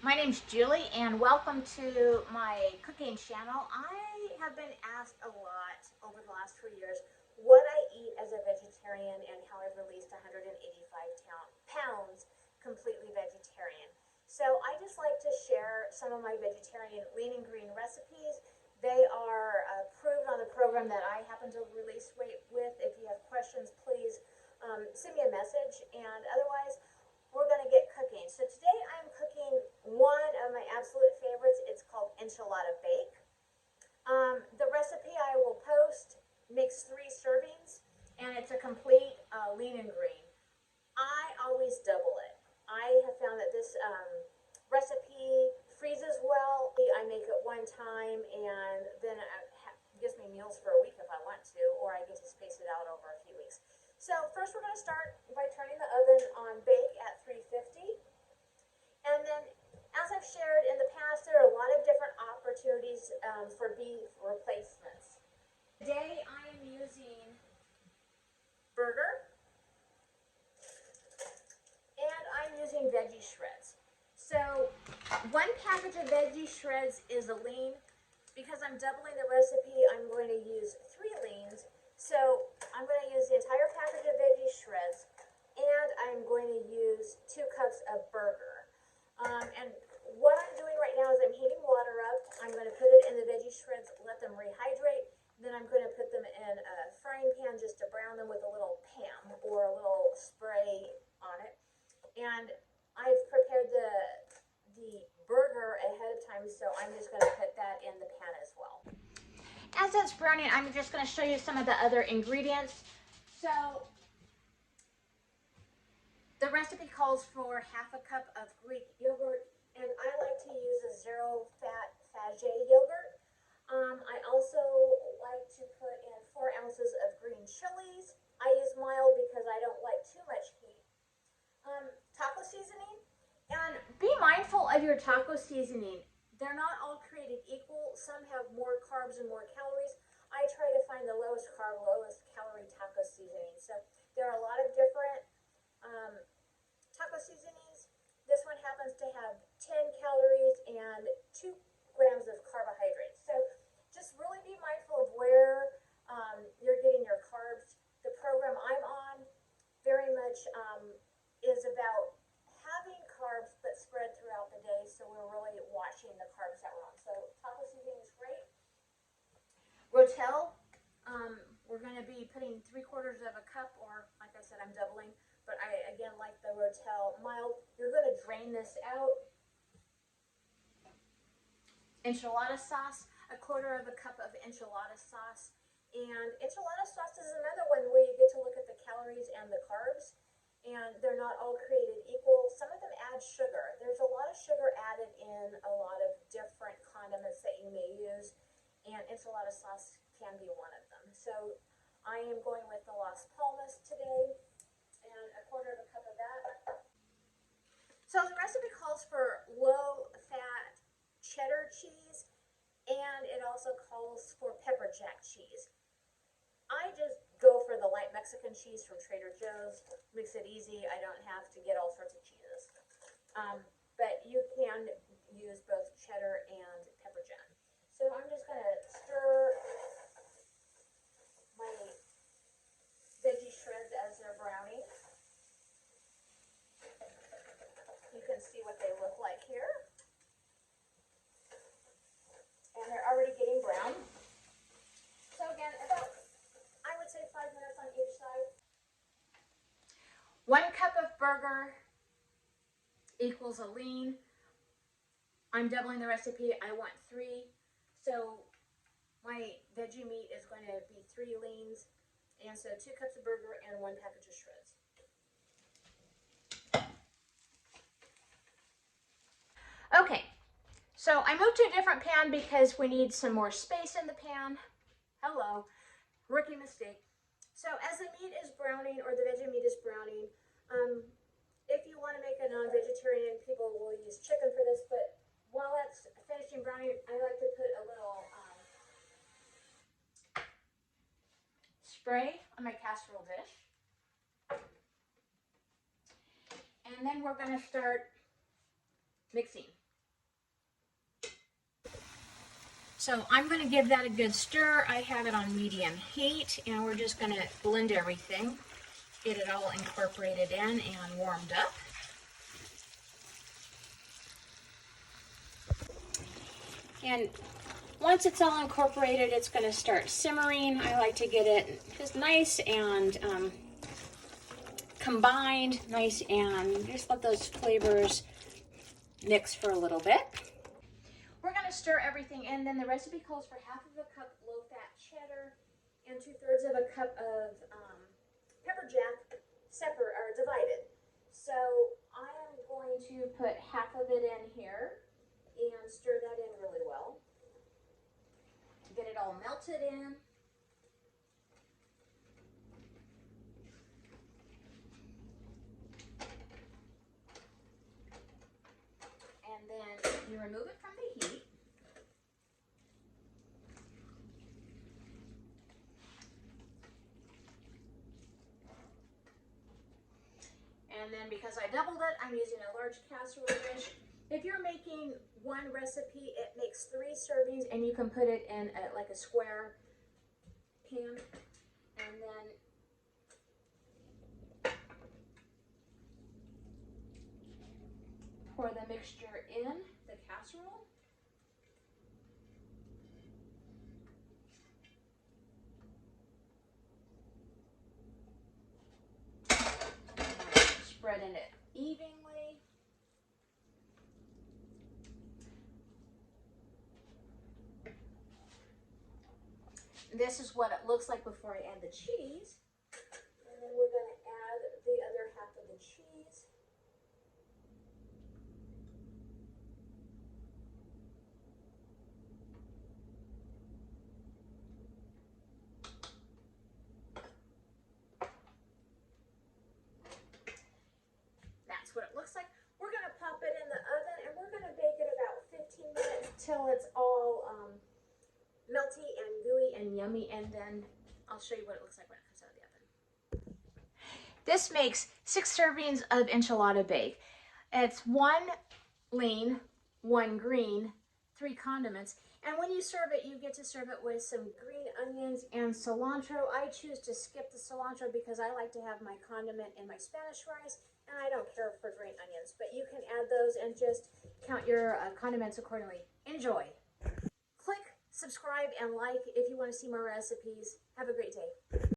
My name's Julie and welcome to my cooking channel. I have been asked a lot over the last 2 years what I eat as a vegetarian and how I've released 185 pounds completely vegetarian. So I just like to share some of my vegetarian lean and green recipes. They are approved on the program that I happen to release weight with. If you have questions, please send me a message, and otherwise we're going to get cooking. So today I'm cooking one of my absolute favorites. It's called Enchilada Bake. The recipe I will post makes 3 servings, and it's a complete lean and green. I always double it. I have found that this recipe freezes well. I make it one time, and then it gives me meals for a week if I want to, or I get to space it out over a few weeks. So first we're going to start by turning the oven on bake at 350. And then, as I've shared in the past, there are a lot of different opportunities for beef replacements. Today I am using burger, and I'm using veggie shreds. So 1 package of veggie shreds is a lean. Because I'm doubling the recipe, I'm going to use 3 leans. So I'm going to use the entire package of veggie shreds, and I'm going to use 2 cups of burger. And what I'm doing right now is I'm heating water up. I'm going to put it in the veggie shreds, let them rehydrate. Then I'm going to put them in a frying pan just to brown them with a little Pam or a little spray on it. And I've prepared the burger ahead of time, so I'm just going to put that in the pan as well. As it's browning, I'm just going to show you some of the other ingredients. So the recipe calls for ½ a cup of Greek yogurt, and I like to use a 0-fat Fabergé yogurt. I also like to put in 4 ounces of green chilies. I use mild because I don't like too much heat. Taco seasoning. And be mindful of your taco seasoning. They're not all created equal. Some have more carbs and more calories. I try to find the lowest carb, lowest calorie taco seasoning. So there are a lot of different taco seasonings. This one happens to have 10 calories and 2 grams of carbohydrates. So just really be mindful of where you're getting your carbs. The program I'm on very much is about having carbs but spread throughout the day, so we're really watching the carbs that we're on. So taco seasoning is great. Rotel, we're going to be putting 3/4 of a cup, or like I said, I'm doubling, but I again like the Rotel mild. You're going to drain this out. Enchilada sauce, 1/4 of a cup of enchilada sauce. And enchilada sauce is another one where you get to look at the calories and the carbs, and they're not all created equal. Some of them add sugar. There's a lot of sugar added in a lot of different condiments that you may use, and enchilada sauce can be one of them. So I am going with the Las Palmas today, and 1/4 of a cup of that. So the recipe calls for low-fat cheddar cheese, and it also calls for pepper jack cheese. I just go for the light Mexican cheese from Trader Joe's. Makes it easy. I don't have to get all sorts of cheeses. But you can use both cheddar and pepper jack. So I'm just going to stir my veggie shreds as they're browning. You can see what they look like here. And they're already getting brown. So again, about, I would say, 5 minutes on each side. 1 cup of burger equals a lean. I'm doubling the recipe. I want 3. So my veggie meat is going to be 3 leans. And so 2 cups of burger and 1 package of shreds. Okay, so I moved to a different pan because we need some more space in the pan. Hello, rookie mistake. So as the meat is browning, or the veggie meat is browning, if you want to make a non-vegetarian, people will use chicken for this, but while that's finishing browning, I like to put a little spray on my casserole dish. And then we're going to start mixing. So I'm going to give that a good stir. I have it on medium heat, and we're just going to blend everything, get it all incorporated in and warmed up. And once it's all incorporated, it's going to start simmering. I like to get it just nice and combined, nice, and just let those flavors mix for a little bit. We're going to stir everything in. Then the recipe calls for half of a cup low-fat cheddar and 2/3 of a cup of pepper jack, divided. So I am going to put half of it in here and stir that in really well. Get it all melted in. And then you remove it from the heat. And then because I doubled it, I'm using a large casserole dish. If you're making one recipe, it makes 3 servings, and you can put it in like a square pan. And then pour the mixture in the casserole. Spreading it evenly. This is what it looks like before I add the cheese. And then we're going to add the other half of the cheese. That's what it looks like. We're going to pop it in the oven, and we're going to bake it about 15 minutes till it's all melty and gooey and yummy, and then I'll show you what it looks like when it comes out of the oven. This makes 6 servings of enchilada bake. It's 1 lean, 1 green, 3 condiments, and when you serve it, you get to serve it with some green onions and cilantro. I choose to skip the cilantro because I like to have my condiment in my Spanish rice, and I don't care for green onions, but you can add those and just count your condiments accordingly. Enjoy. Click subscribe and like if you want to see more recipes. Have a great day.